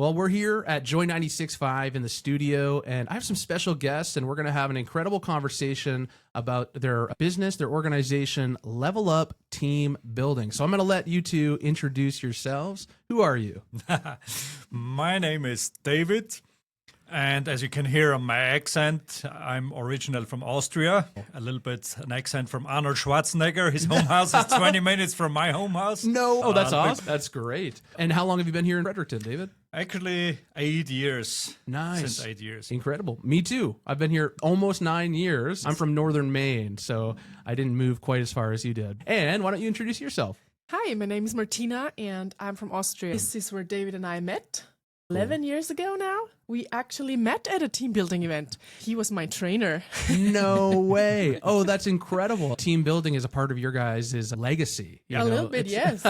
Well, we're here at Joy 96.5 in the studio, and I have some special guests, and we're going to have an incredible conversation about their business, their organization, Level Up Team Building. So I'm going to let you two introduce yourselves. Who are you? My name is David. And as you can hear on my accent, I'm original from Austria. A little bit an accent from Arnold Schwarzenegger. His home house is 20 minutes from my home house. No. Oh, that's awesome. That's great. And how long have you been here in Fredericton, David? Actually, 8 years. Nice. Since 8 years. Incredible. Me too. I've been here almost 9 years. I'm from northern Maine, so I didn't move quite as far as you did. And why don't you introduce yourself? Hi, my name is Martina, and I'm from Austria. This is where David and I met 11 years ago now. We actually met at a team building event. He was my trainer. No way. Oh, that's incredible. Team building is a part of your guys' legacy. A little bit, yes.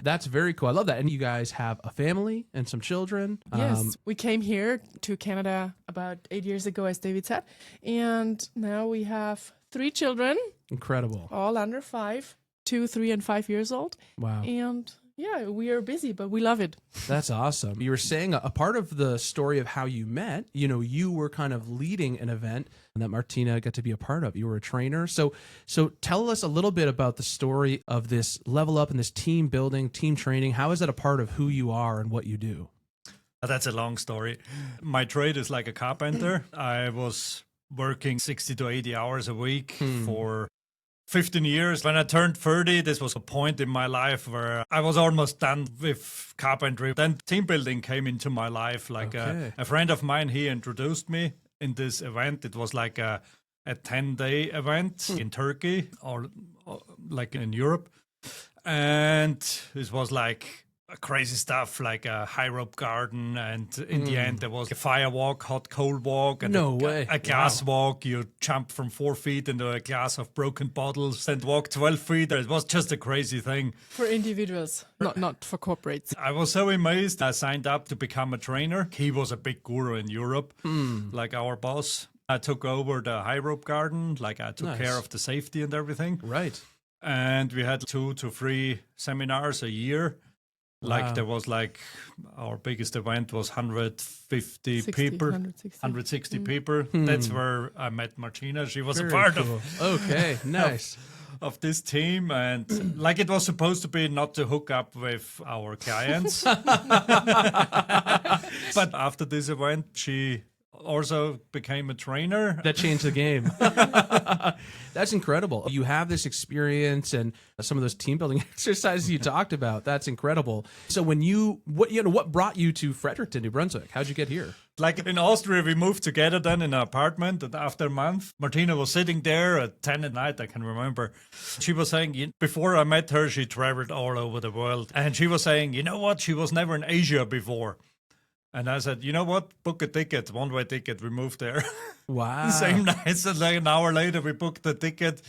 That's very cool. I love that. And you guys have a family and some children. Yes, we came here to Canada about 8 years ago, as David said. And now we have 3 children. Incredible. All under 5, 2, 3, and 5 years old. Wow. And yeah, we are busy, but we love it. That's awesome. You were saying a part of the story of how you met, you were kind of leading an event that Martina got to be a part of. You were a trainer. So tell us a little bit about the story of this Level Up and this team building, team training. How is that a part of who you are and what you do? That's a long story. My trade is like a carpenter. I was working 60 to 80 hours a week for 15 years. When I turned 30, this was a point in my life where I was almost done with carpentry. Then team building came into my life. Like a friend of mine, he introduced me in this event. It was like a 10-day event in Turkey or like in Europe. And it was like crazy stuff, like a high rope garden, and in the end there was a fire walk, hot cold walk, and a glass walk. You jump from 4 feet into a glass of broken bottles and walk 12 feet. It was just a crazy thing for individuals, not for corporates. I was so amazed. I signed up to become a trainer. He was a big guru in Europe, like our boss. I took over the high rope garden, like I took care of the safety and everything. Right. And we had 2 to 3 seminars a year. Like there was our biggest event was 150 people, 160 people. That's where I met Martina. She was a part of. Okay, nice. Of this team, and like it was supposed to be not to hook up with our clients. But after this event, she also became a trainer. That changed the game. That's incredible. You have this experience and some of those team building exercises you talked about. That's incredible. So what brought you to Fredericton, New Brunswick? How'd you get here? Like in Austria, we moved together then in an apartment, and after a month, Martina was sitting there at 10 at night, I can remember. She was saying, before I met her, she traveled all over the world. And she was saying, you know what? She was never in Asia before. And I said, you know what? Book a ticket, one-way ticket. We moved there. Wow. Same night, so like an hour later, we booked the ticket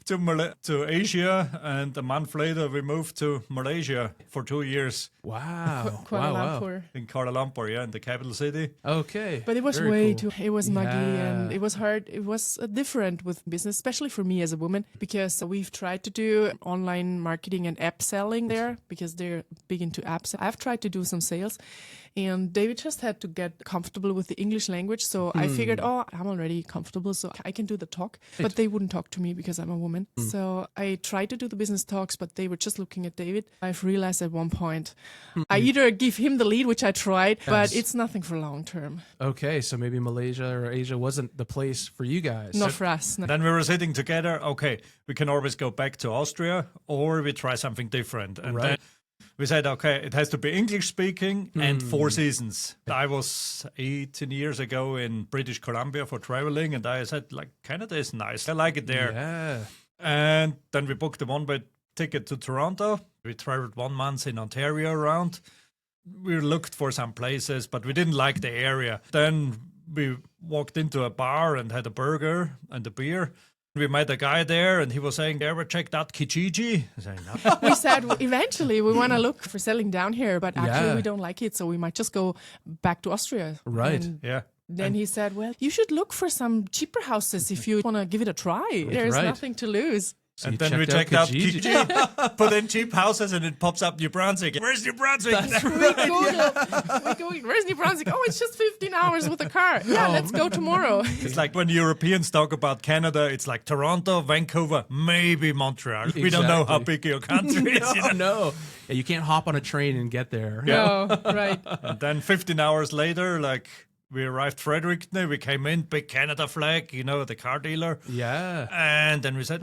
to Asia, and a month later, we moved to Malaysia for 2 years. Wow. Kuala Lumpur. In Kuala Lumpur, in the capital city. Okay. But it was way too, it was muggy and it was hard. It was different with business, especially for me as a woman, because we've tried to do online marketing and app selling there because they're big into apps. I've tried to do some sales, and David just had to get comfortable with the English language. So I figured, I'm already comfortable, so I can do the talk. But they wouldn't talk to me because I'm a woman. So I tried to do the business talks, but they were just looking at David. I've realized at one point, I either give him the lead, which I tried, but it's nothing for long term. Okay, so maybe Malaysia or Asia wasn't the place for you guys. Not for us. No. Then we were sitting together. Okay, we can always go back to Austria, or we try something different. And then we said, okay, it has to be English speaking and 4 seasons. I was 18 years ago in British Columbia for traveling, and I said, like, Canada is nice. I like it there. Yeah. And then we booked a one-way ticket to Toronto. We traveled 1 month in Ontario around. We looked for some places, but we didn't like the area. Then we walked into a bar and had a burger and a beer. We met a guy there, and he was saying, "Ever checked out Kijiji?" I said, "No." We said, eventually we want to look for selling down here, but actually we don't like it, so we might just go back to Austria. Right. Yeah. Then he said, well, you should look for some cheaper houses if you want to give it a try. There's nothing to lose. So and you then we checked checked out Kijiji. Kijiji, put in cheap houses, and it pops up New Brunswick. Where's New Brunswick? We go, where's New Brunswick? Oh, it's just 15 hours with a car. Yeah, let's go tomorrow. It's like when Europeans talk about Canada, it's like Toronto, Vancouver, maybe Montreal. We don't know how big your country is. You know? No. Yeah, you can't hop on a train and get there. No, right. And then 15 hours later, like we arrived Fredericton, we came in, big Canada flag, you know, the car dealer. Yeah. And then we said,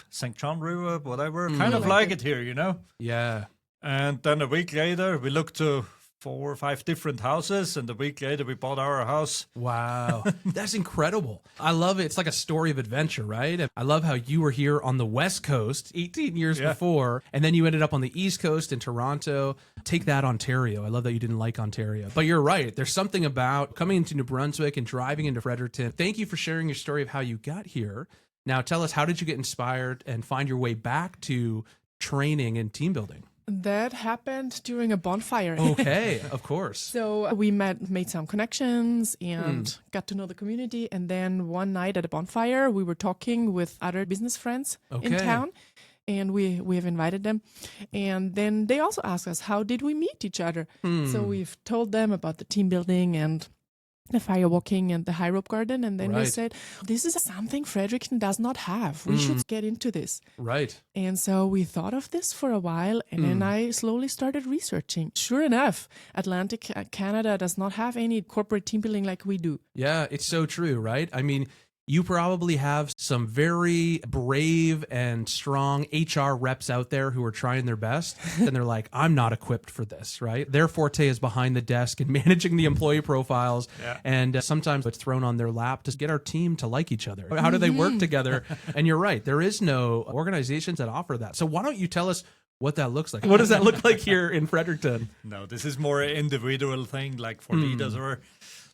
St. John River, whatever, kind of like it here, you know. Yeah. And then a week later, we looked to 4 or 5 different houses, and a week later we bought our house. Wow. That's incredible. I love it. It's like a story of adventure, right? I love how you were here on the West Coast 18 years before, and then you ended up on the East Coast in Toronto. Take that, Ontario. I love that you didn't like Ontario. But you're right. There's something about coming into New Brunswick and driving into Fredericton. Thank you for sharing your story of how you got here. Now tell us, how did you get inspired and find your way back to training and team building? That happened during a bonfire. Okay, of course. So we made some connections and got to know the community. And then one night at a bonfire, we were talking with other business friends in town. And we have invited them. And then they also asked us, how did we meet each other? So we've told them about the team building and the fire walking and the high rope garden. And then we said, this is something Fredericton does not have. We should get into this. Right. And so we thought of this for a while, and then I slowly started researching. Sure enough, Atlantic Canada does not have any corporate team building like we do. Yeah, it's so true, right? I mean, you probably have some very brave and strong HR reps out there who are trying their best, and they're like, I'm not equipped for this, right? Their forte is behind the desk and managing the employee profiles, and sometimes it's thrown on their lap to get our team to like each other. How do they work together? And you're right, there is no organizations that offer that. So why don't you tell us what that looks like? What does that look like here in Fredericton? No, this is more an individual thing, like for leaders or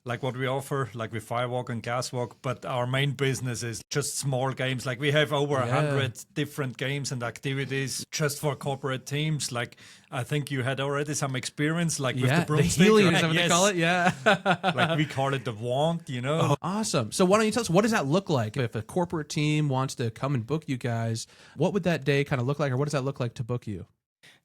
like what we offer, like we firewalk and gaswalk, but our main business is just small games. Like we have over 100 different games and activities just for corporate teams. Like I think you had already some experience, like with the broomstick. The helium, is that what they call it? Yeah. Like we call it the wand, you know. Oh, awesome. So why don't you tell us, what does that look like? If a corporate team wants to come and book you guys, what would that day kind of look like, or what does that look like to book you?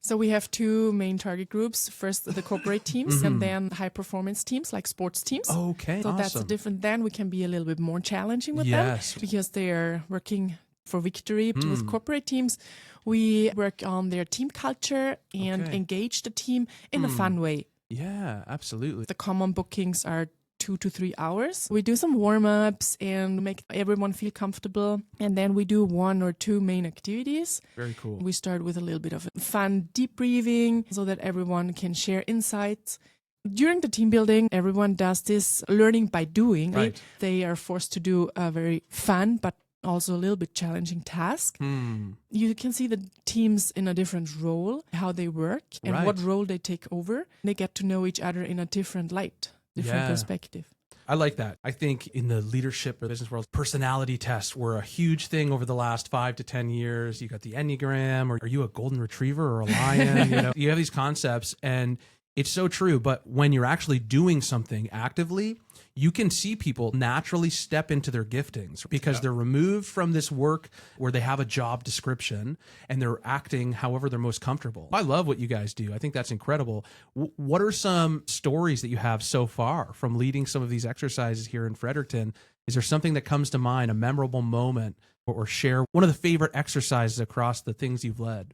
So we have 2 main target groups. First, the corporate teams, and then high performance teams like sports teams. Okay, so awesome. That's different. Then we can be a little bit more challenging with them because they are working for victory. With corporate teams, we work on their team culture and engage the team in a fun way. Yeah, absolutely. The common bookings are 2 to 3 hours. We do some warm-ups and make everyone feel comfortable. And then we do 1 or 2 main activities. Very cool. We start with a little bit of fun debriefing so that everyone can share insights. During the team building, everyone does this learning by doing. Right. They are forced to do a very fun but also a little bit challenging task. You can see the teams in a different role, how they work and what role they take over. They get to know each other in a different light. Different perspective. I like that. I think in the leadership or business world, personality tests were a huge thing over the last 5 to 10 years. You got the Enneagram, or are you a golden retriever or a lion? You have these concepts, and it's so true. But when you're actually doing something actively, you can see people naturally step into their giftings because they're removed from this work where they have a job description and they're acting however they're most comfortable. I love what you guys do. I think that's incredible. What are some stories that you have so far from leading some of these exercises here in Fredericton? Is there something that comes to mind, a memorable moment, or share one of the favorite exercises across the things you've led?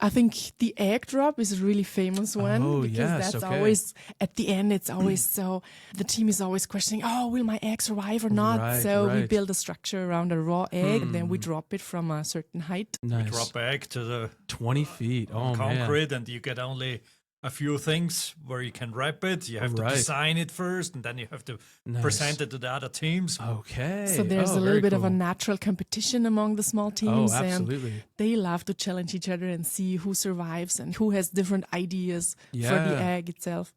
I think the egg drop is a really famous one because that's always at the end. It's always so the team is always questioning, will my egg survive or not? We build a structure around a raw egg and then we drop it from a certain height. Nice. We drop egg to the 20 feet concrete, and you get only a few things where you can wrap it. You have to design it first, and then you have to present it to the other teams. Okay. So there's a little bit of a natural competition among the small teams. Absolutely. And they love to challenge each other and see who survives and who has different ideas for the egg itself.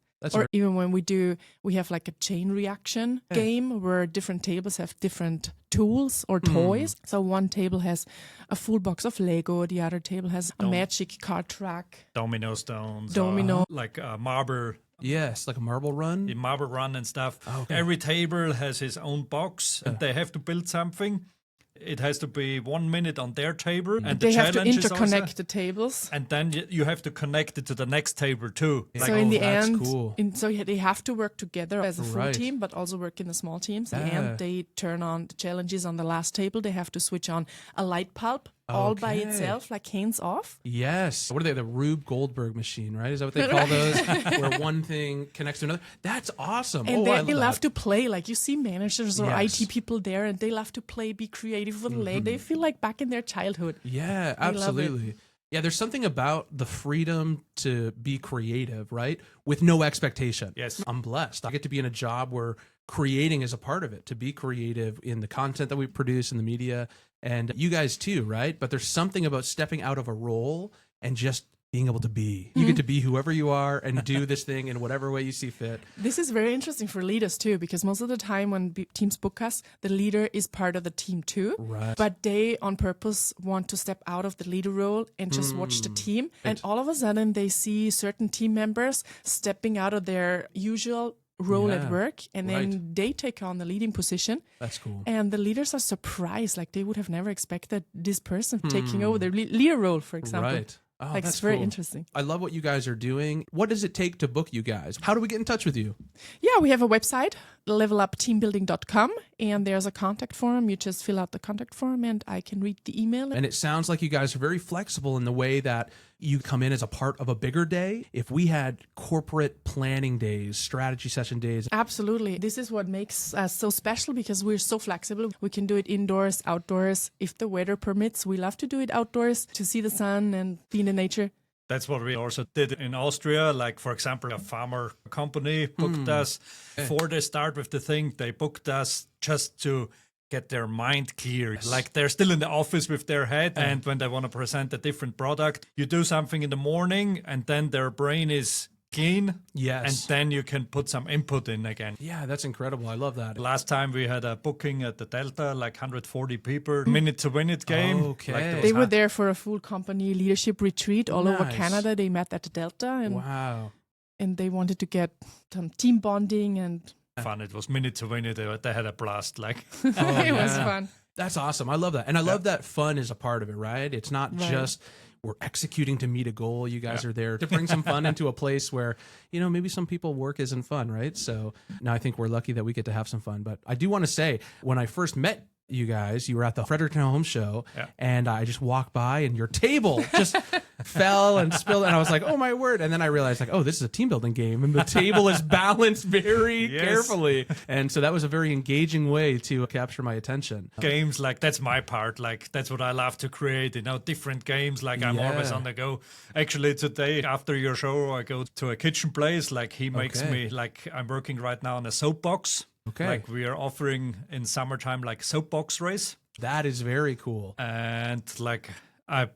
Even when we have like a chain reaction game where different tables have different tools or toys. So one table has a full box of Lego, the other table has a magic card track. Domino stones. Like a marble. Yes, like a marble run. The marble run and stuff. Okay. Every table has his own box and they have to build something. it has to be 1 minute on their table. And they the have to challenge is interconnect also, the tables. and then you have to connect it to the next table too. Yeah. So in the that's end, cool. they have to work together as a full Right. team, but also work in the small teams. In the Yeah. end, they turn on the challenges on the last table. They have to switch on a light bulb all by Okay. itself, like hands off. Yes. What are they? The Rube Goldberg machine, right? Is that what they call those? Where one thing connects to another. That's awesome. And I they love love that. to play. Like you see managers or Yes. IT people there, and they love to play, be creative with leg. They feel like back in their childhood. Yeah, I love it. absolutely. Yeah, there's something about the freedom to be creative, right? With no expectation. Yes. I'm blessed. I get to be in a job where creating is a part of it, to be creative in the content that we produce in the media, and you guys too, right? But there's something about stepping out of a role and just being able to be. You get to be whoever you are and do this thing in whatever way you see fit. This is very interesting for leaders too, because most of the time when teams book us, the leader is part of the team too. Right. But they on purpose want to step out of the leader role and just watch the team. And all of a sudden they see certain team members stepping out of their usual role Yeah, at work, and then right. they take on the leading position. That's cool. And the leaders are surprised, like they would have never expected this person taking over the leader role, for example. Right. Oh, Like that's it's very cool. interesting. I love what you guys are doing. What does it take to book you guys? How do we get in touch with you? Yeah, we have a website, levelupteambuilding.com, and there's a contact form. You just fill out the contact form and I can read the email. And it sounds like you guys are very flexible in the way that you come in as a part of a bigger day. If we had corporate planning days, strategy session days, Absolutely. This is what makes us so special because we're so flexible. We can do it indoors, outdoors. If the weather permits, we love to do it outdoors to see the sun and be in the nature. That's what we also did in Austria. Like, for example, a farmer company booked us before they start with the thing. They booked us just to get their mind clear. Like they're still in the office with their head. And when they want to present a different product, you do something in the morning and then their brain is clean. Yes. And then you can put some input in again. Yeah, that's incredible. I love that. Last time we had a booking at the Delta, like 140 people, minute-to-minute game. Okay. Like They were there for a full company leadership retreat all over Nice. Canada. They met at the Delta and, Wow. and they wanted to get some team bonding and fun. It was minute-to-minute. They had a blast. Like, it was yeah. fun. That's awesome. I love that. And I love that fun is a part of it, right? It's not Right. just we're executing to meet a goal. You guys are there to bring some fun into a place where, maybe some people work isn't fun, right? So now I think we're lucky that we get to have some fun. But I do want to say, when I first met you guys, you were at the Fredericton Home Show, and I just walked by and your table just fell and spilled, and I was like, oh my word. And then I realized, like, oh, this is a team building game, and the table is balanced very carefully. And so that was a very engaging way to capture my attention. games, like that's my part. Like that's what I love to create, different games. Like I'm always Yeah. on the go. Actually, today after your show, I go to a kitchen place. Like he makes Okay. me, like I'm working right now on a soapbox. Okay. Like we are offering in summertime, like soapbox race. That is very cool. And like I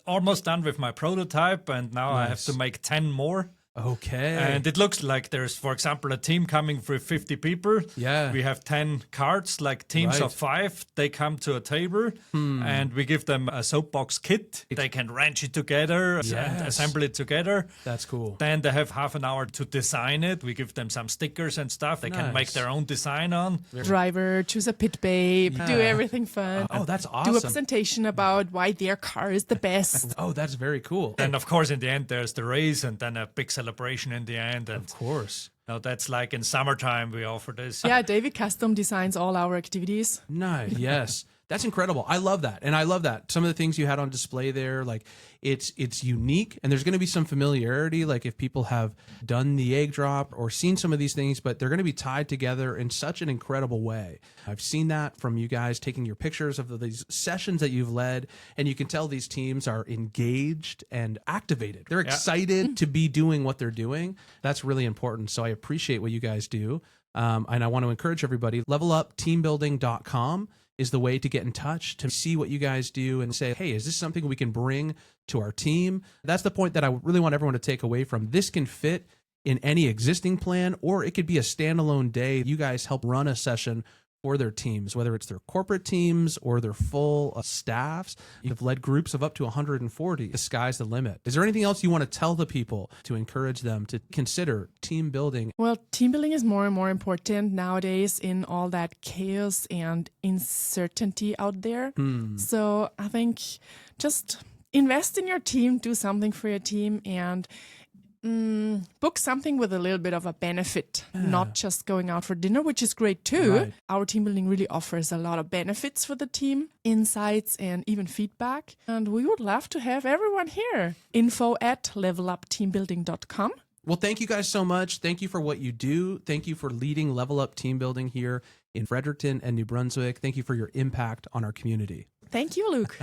almost done with my prototype, and now I have Nice. to make 10 more. Okay. And it looks like there's, for example, a team coming with 50 people. Yeah. We have 10 cards, like teams Right. of 5. They come to a table and we give them a soapbox kit. They can wrench it together and Yes. assemble it together. That's cool. Then they have half an hour to design it. We give them some stickers and stuff. They can make Nice. their own design on. Driver, choose a pit babe, do everything fun. Oh, that's Do a awesome. presentation about why their car is the best. Oh, that's very cool. Then, of course, in the end, there's the race and then a big celebration in the end. And Of course. that's like in summertime we offer this. Yeah, David custom designs all our activities. Nice. Yes. That's incredible. I love that. And I love that. Some of the things you had on display there, like it's unique, and there's going to be some familiarity, like if people have done the egg drop or seen some of these things, but they're going to be tied together in such an incredible way. I've seen that from you guys taking your pictures of these sessions that you've led, and you can tell these teams are engaged and activated. They're excited to be doing what they're doing. That's really important. So I appreciate what you guys do. And I want to encourage everybody, levelupteambuilding.com is the way to get in touch, to see what you guys do and say, hey, is this something we can bring to our team? That's the point that I really want everyone to take away from. This can fit in any existing plan, or it could be a standalone day. You guys help run a session for their teams, whether it's their corporate teams or their full staffs. You've led groups of up to 140. The sky's the limit. Is there anything else you want to tell the people to encourage them to consider team building? Well, team building is more and more important nowadays in all that chaos and uncertainty out there. So I think just invest in your team, do something for your team, and book something with a little bit of a benefit, not just going out for dinner, which is great too. Right. Our team building really offers a lot of benefits for the team, insights and even feedback. And we would love to have everyone here. info@levelupteambuilding.com. Well, thank you guys so much. Thank you for what you do. Thank you for leading Level Up Team Building here in Fredericton and New Brunswick. Thank you for your impact on our community. Thank you, Luke.